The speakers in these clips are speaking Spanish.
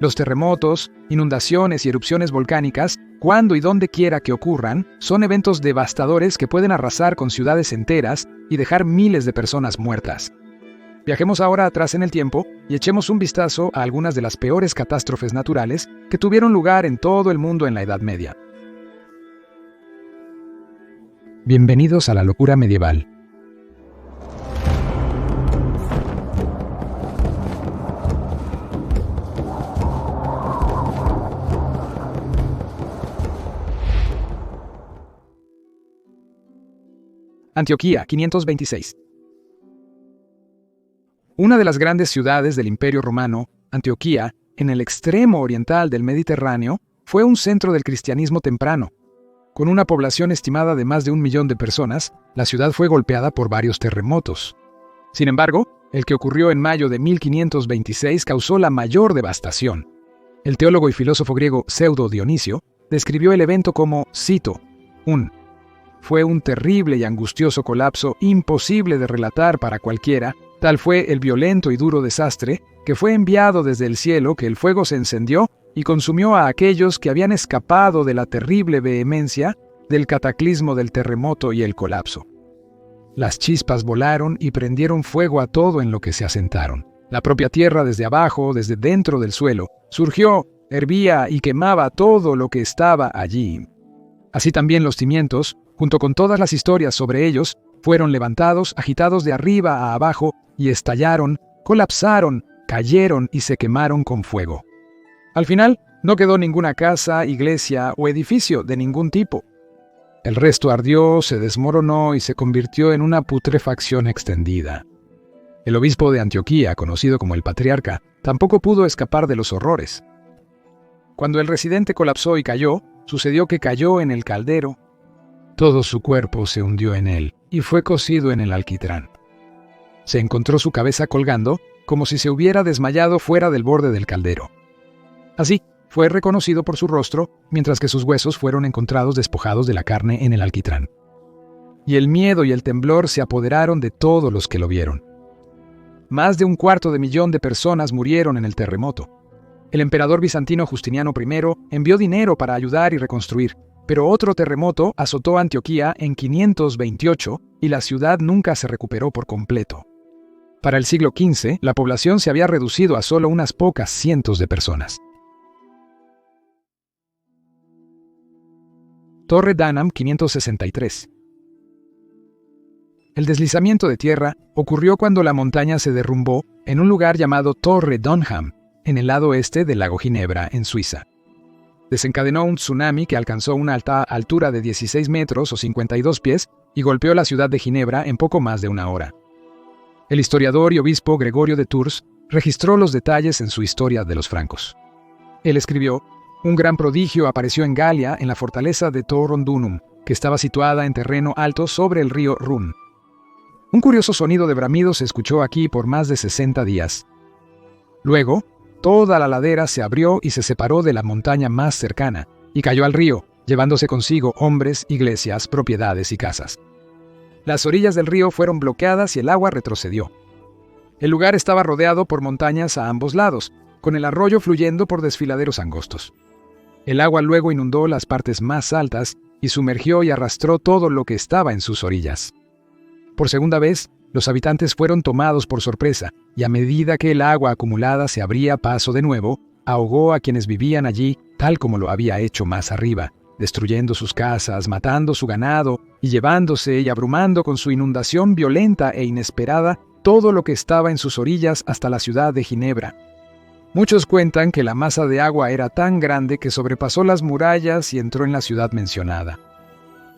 Los terremotos, inundaciones y erupciones volcánicas, cuando y donde quiera que ocurran, son eventos devastadores que pueden arrasar con ciudades enteras y dejar miles de personas muertas. Viajemos ahora atrás en el tiempo y echemos un vistazo a algunas de las peores catástrofes naturales que tuvieron lugar en todo el mundo en la Edad Media. Bienvenidos a la locura medieval. Antioquía, 526. Una de las grandes ciudades del Imperio Romano, Antioquía, en el extremo oriental del Mediterráneo, fue un centro del cristianismo temprano. Con una población estimada de más de 1 millón de personas, la ciudad fue golpeada por varios terremotos. Sin embargo, el que ocurrió en mayo de 1526 causó la mayor devastación. El teólogo y filósofo griego Pseudo Dionisio describió el evento como, cito, Fue un terrible y angustioso colapso imposible de relatar para cualquiera, tal fue el violento y duro desastre que fue enviado desde el cielo que el fuego se encendió y consumió a aquellos que habían escapado de la terrible vehemencia del cataclismo del terremoto y el colapso. Las chispas volaron y prendieron fuego a todo en lo que se asentaron. La propia tierra desde abajo, desde dentro del suelo, surgió, hervía y quemaba todo lo que estaba allí. Así también los cimientos, junto con todas las historias sobre ellos, fueron levantados, agitados de arriba a abajo, y estallaron, colapsaron, cayeron y se quemaron con fuego. Al final, no quedó ninguna casa, iglesia o edificio de ningún tipo. El resto ardió, se desmoronó y se convirtió en una putrefacción extendida. El obispo de Antioquía, conocido como el Patriarca, tampoco pudo escapar de los horrores. Cuando el residente colapsó y cayó, sucedió que cayó en el caldero. Todo su cuerpo se hundió en él y fue cocido en el alquitrán. Se encontró su cabeza colgando, como si se hubiera desmayado fuera del borde del caldero. Así, fue reconocido por su rostro, mientras que sus huesos fueron encontrados despojados de la carne en el alquitrán. Y el miedo y el temblor se apoderaron de todos los que lo vieron. Más de 250,000 de personas murieron en el terremoto. El emperador bizantino Justiniano I envió dinero para ayudar y reconstruir, pero otro terremoto azotó Antioquía en 528 y la ciudad nunca se recuperó por completo. Para el siglo XV, la población se había reducido a solo unas pocas cientos de personas. Torre Dunham, 563. El deslizamiento de tierra ocurrió cuando la montaña se derrumbó en un lugar llamado Torre Dunham, en el lado este del lago Ginebra, en Suiza. Desencadenó un tsunami que alcanzó una alta altura de 16 metros o 52 pies y golpeó la ciudad de Ginebra en poco más de una hora. El historiador y obispo Gregorio de Tours registró los detalles en su Historia de los Francos. Él escribió: un gran prodigio apareció en Galia, en la fortaleza de Torrondunum, que estaba situada en terreno alto sobre el río Run. Un curioso sonido de bramidos se escuchó aquí por más de 60 días. Luego, toda la ladera se abrió y se separó de la montaña más cercana, y cayó al río, llevándose consigo hombres, iglesias, propiedades y casas. Las orillas del río fueron bloqueadas y el agua retrocedió. El lugar estaba rodeado por montañas a ambos lados, con el arroyo fluyendo por desfiladeros angostos. El agua luego inundó las partes más altas y sumergió y arrastró todo lo que estaba en sus orillas. Por segunda vez, los habitantes fueron tomados por sorpresa, y a medida que el agua acumulada se abría paso de nuevo, ahogó a quienes vivían allí, tal como lo había hecho más arriba, destruyendo sus casas, matando su ganado, y llevándose y abrumando con su inundación violenta e inesperada todo lo que estaba en sus orillas hasta la ciudad de Ginebra. Muchos cuentan que la masa de agua era tan grande que sobrepasó las murallas y entró en la ciudad mencionada.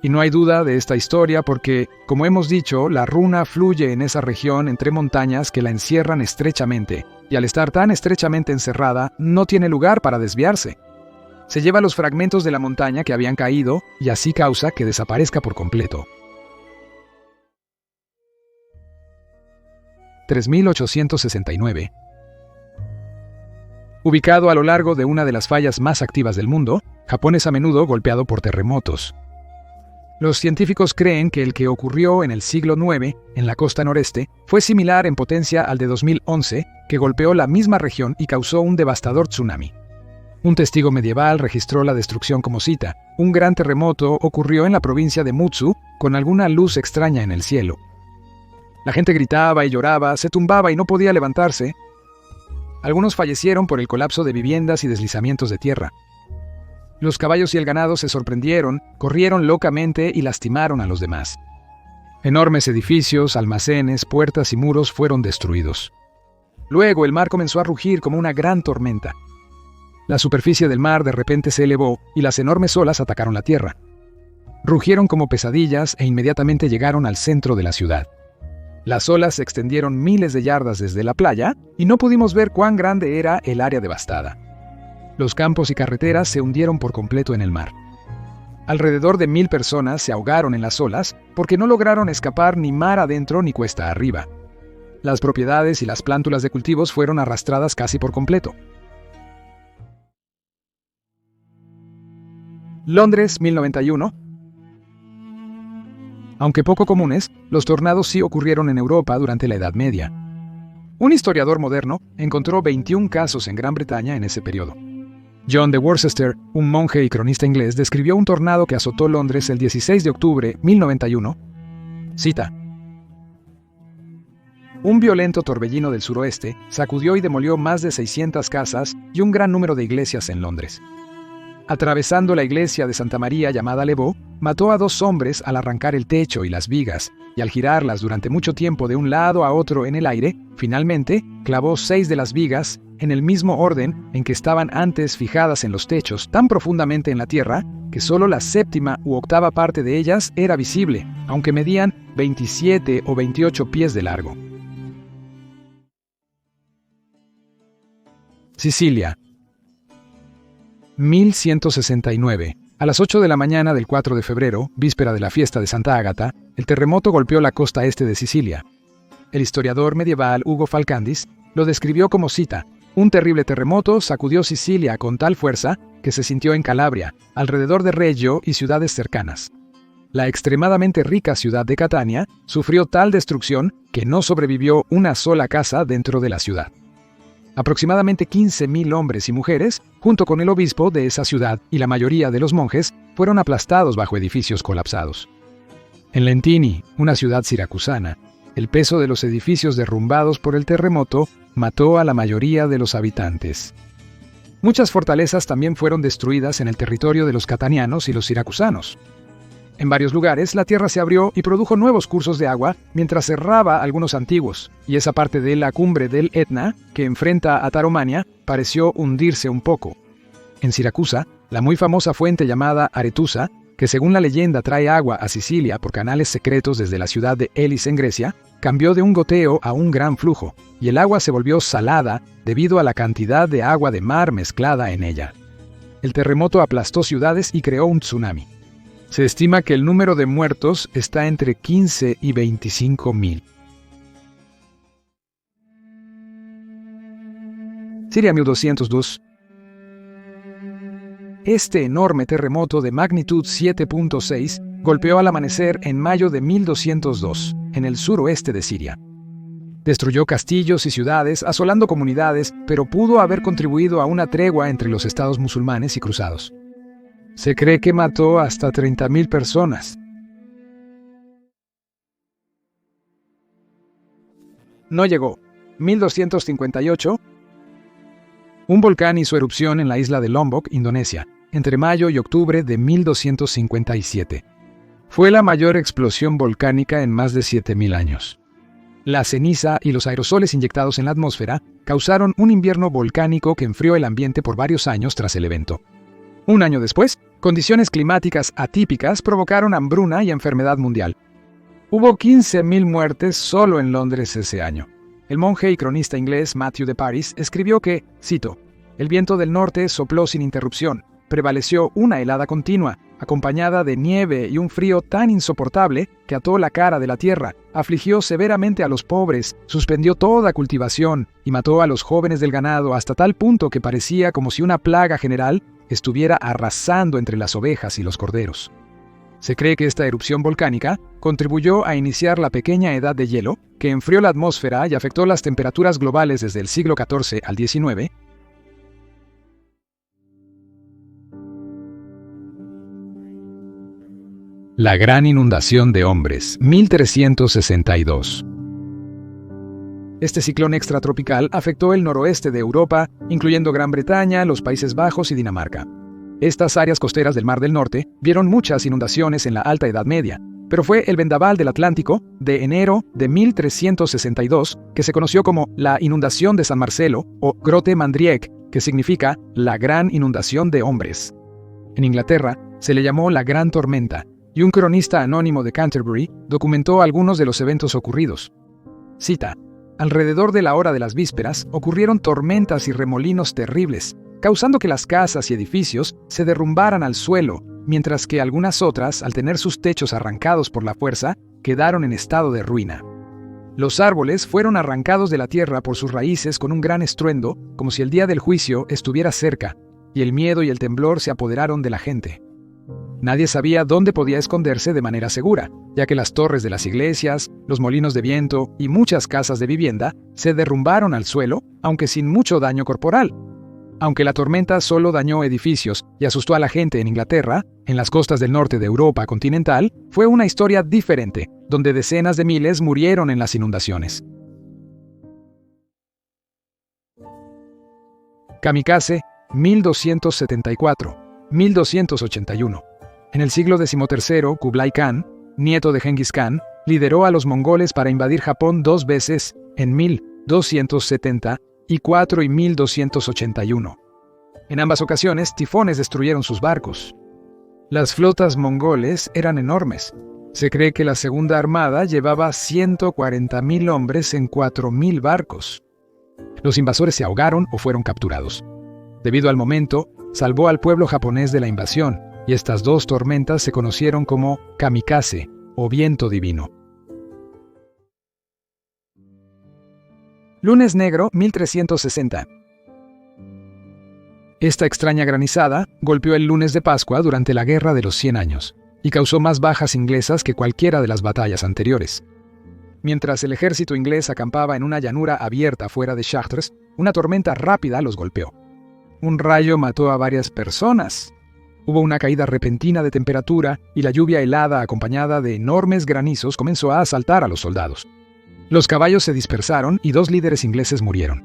Y no hay duda de esta historia porque, como hemos dicho, la Runa fluye en esa región entre montañas que la encierran estrechamente, y al estar tan estrechamente encerrada, no tiene lugar para desviarse. Se lleva los fragmentos de la montaña que habían caído y así causa que desaparezca por completo. 3869. Ubicado a lo largo de una de las fallas más activas del mundo, Japón es a menudo golpeado por terremotos. Los científicos creen que el que ocurrió en el siglo IX, en la costa noreste, fue similar en potencia al de 2011, que golpeó la misma región y causó un devastador tsunami. Un testigo medieval registró la destrucción como cita: un gran terremoto ocurrió en la provincia de Mutsu con alguna luz extraña en el cielo. La gente gritaba y lloraba, se tumbaba y no podía levantarse. Algunos fallecieron por el colapso de viviendas y deslizamientos de tierra. Los caballos y el ganado se sorprendieron, corrieron locamente y lastimaron a los demás. Enormes edificios, almacenes, puertas y muros fueron destruidos. Luego el mar comenzó a rugir como una gran tormenta. La superficie del mar de repente se elevó y las enormes olas atacaron la tierra. Rugieron como pesadillas e inmediatamente llegaron al centro de la ciudad. Las olas se extendieron miles de yardas desde la playa y no pudimos ver cuán grande era el área devastada. Los campos y carreteras se hundieron por completo en el mar. Alrededor de 1000 personas se ahogaron en las olas porque no lograron escapar ni mar adentro ni cuesta arriba. Las propiedades y las plántulas de cultivos fueron arrastradas casi por completo. Londres, 1091. Aunque poco comunes, los tornados sí ocurrieron en Europa durante la Edad Media. Un historiador moderno encontró 21 casos en Gran Bretaña en ese periodo. John de Worcester, un monje y cronista inglés, describió un tornado que azotó Londres el 16 de octubre de 1091. Cita: un violento torbellino del suroeste sacudió y demolió más de 600 casas y un gran número de iglesias en Londres. Atravesando la iglesia de Santa María llamada Levaux, mató a 2 hombres al arrancar el techo y las vigas, y al girarlas durante mucho tiempo de un lado a otro en el aire, finalmente clavó 6 de las vigas en el mismo orden en que estaban antes fijadas en los techos, tan profundamente en la tierra que solo la 7ª u 8ª parte de ellas era visible, aunque medían 27 o 28 pies de largo. Sicilia, 1169. A las 8 de la mañana del 4 de febrero, víspera de la fiesta de Santa Ágata, el terremoto golpeó la costa este de Sicilia. El historiador medieval Ugo Falcandis lo describió como cita: un terrible terremoto sacudió Sicilia con tal fuerza que se sintió en Calabria, alrededor de Reggio y ciudades cercanas. La extremadamente rica ciudad de Catania sufrió tal destrucción que no sobrevivió una sola casa dentro de la ciudad. Aproximadamente 15.000 hombres y mujeres, junto con el obispo de esa ciudad y la mayoría de los monjes, fueron aplastados bajo edificios colapsados. En Lentini, una ciudad siracusana, el peso de los edificios derrumbados por el terremoto mató a la mayoría de los habitantes. Muchas fortalezas también fueron destruidas en el territorio de los catanianos y los siracusanos. En varios lugares, la tierra se abrió y produjo nuevos cursos de agua mientras cerraba algunos antiguos, y esa parte de la cumbre del Etna, que enfrenta a Taromania, pareció hundirse un poco. En Siracusa, la muy famosa fuente llamada Aretusa, que según la leyenda trae agua a Sicilia por canales secretos desde la ciudad de Elis en Grecia, cambió de un goteo a un gran flujo, y el agua se volvió salada debido a la cantidad de agua de mar mezclada en ella. El terremoto aplastó ciudades y creó un tsunami. Se estima que el número de muertos está entre 15 y 25.000. Siria, 1202. Este enorme terremoto de magnitud 7.6 golpeó al amanecer en mayo de 1202, en el suroeste de Siria. Destruyó castillos y ciudades, asolando comunidades, pero pudo haber contribuido a una tregua entre los estados musulmanes y cruzados. Se cree que mató hasta 30.000 personas. No llegó. 1258. Un volcán hizo erupción en la isla de Lombok, Indonesia, entre mayo y octubre de 1257. Fue la mayor explosión volcánica en más de 7.000 años. La ceniza y los aerosoles inyectados en la atmósfera causaron un invierno volcánico que enfrió el ambiente por varios años tras el evento. Un año después, condiciones climáticas atípicas provocaron hambruna y enfermedad mundial. Hubo 15.000 muertes solo en Londres ese año. El monje y cronista inglés Matthew de Paris escribió que, cito: el viento del norte sopló sin interrupción, prevaleció una helada continua, acompañada de nieve y un frío tan insoportable que ató la cara de la tierra, afligió severamente a los pobres, suspendió toda cultivación y mató a los jóvenes del ganado hasta tal punto que parecía como si una plaga general estuviera arrasando entre las ovejas y los corderos. Se cree que esta erupción volcánica contribuyó a iniciar la pequeña edad de hielo, que enfrió la atmósfera y afectó las temperaturas globales desde el siglo XIV al XIX. La gran inundación de hombres, 1362. Este ciclón extratropical afectó el noroeste de Europa, incluyendo Gran Bretaña, los Países Bajos y Dinamarca. Estas áreas costeras del Mar del Norte vieron muchas inundaciones en la Alta Edad Media, pero fue el vendaval del Atlántico de enero de 1362 que se conoció como la inundación de San Marcelo o Grote Mandriek, que significa la gran inundación de hombres. En Inglaterra se le llamó la Gran Tormenta, y un cronista anónimo de Canterbury documentó algunos de los eventos ocurridos. Cita: alrededor de la hora de las vísperas ocurrieron tormentas y remolinos terribles, causando que las casas y edificios se derrumbaran al suelo, mientras que algunas otras, al tener sus techos arrancados por la fuerza, quedaron en estado de ruina. Los árboles fueron arrancados de la tierra por sus raíces con un gran estruendo, como si el día del juicio estuviera cerca, y el miedo y el temblor se apoderaron de la gente. Nadie sabía dónde podía esconderse de manera segura, ya que las torres de las iglesias, los molinos de viento y muchas casas de vivienda se derrumbaron al suelo, aunque sin mucho daño corporal. Aunque la tormenta solo dañó edificios y asustó a la gente en Inglaterra, en las costas del norte de Europa continental, fue una historia diferente, donde decenas de miles murieron en las inundaciones. Kamikaze, 1274-1281. En el siglo XIII, Kublai Khan, nieto de Genghis Khan, lideró a los mongoles para invadir Japón 2 veces, en 1274 y 1281. En ambas ocasiones, tifones destruyeron sus barcos. Las flotas mongoles eran enormes. Se cree que la Segunda Armada llevaba 140.000 hombres en 4.000 barcos. Los invasores se ahogaron o fueron capturados. Debido al momento, salvó al pueblo japonés de la invasión, y estas 2 tormentas se conocieron como kamikaze, o viento divino. Lunes Negro, 1360. Esta extraña granizada golpeó el lunes de Pascua durante la Guerra de los 100 Años, y causó más bajas inglesas que cualquiera de las batallas anteriores. Mientras el ejército inglés acampaba en una llanura abierta fuera de Chartres, una tormenta rápida los golpeó. Un rayo mató a varias personas. Hubo una caída repentina de temperatura y la lluvia helada acompañada de enormes granizos comenzó a asaltar a los soldados. Los caballos se dispersaron y 2 líderes ingleses murieron.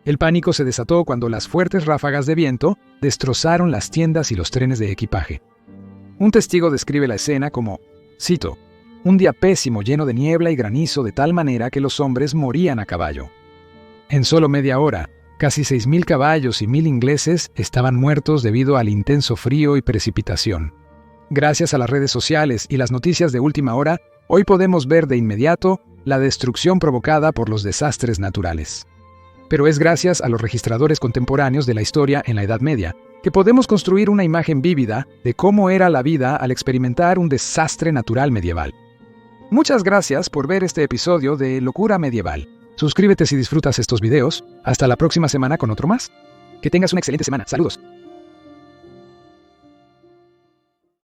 El pánico se desató cuando las fuertes ráfagas de viento destrozaron las tiendas y los trenes de equipaje. Un testigo describe la escena como, cito, un día pésimo lleno de niebla y granizo de tal manera que los hombres morían a caballo. En solo media hora, casi 6.000 caballos y 1.000 ingleses estaban muertos debido al intenso frío y precipitación. Gracias a las redes sociales y las noticias de última hora, hoy podemos ver de inmediato la destrucción provocada por los desastres naturales. Pero es gracias a los registradores contemporáneos de la historia en la Edad Media que podemos construir una imagen vívida de cómo era la vida al experimentar un desastre natural medieval. Muchas gracias por ver este episodio de Locura Medieval. Suscríbete si disfrutas estos videos. Hasta la próxima semana con otro más. Que tengas una excelente semana. Saludos.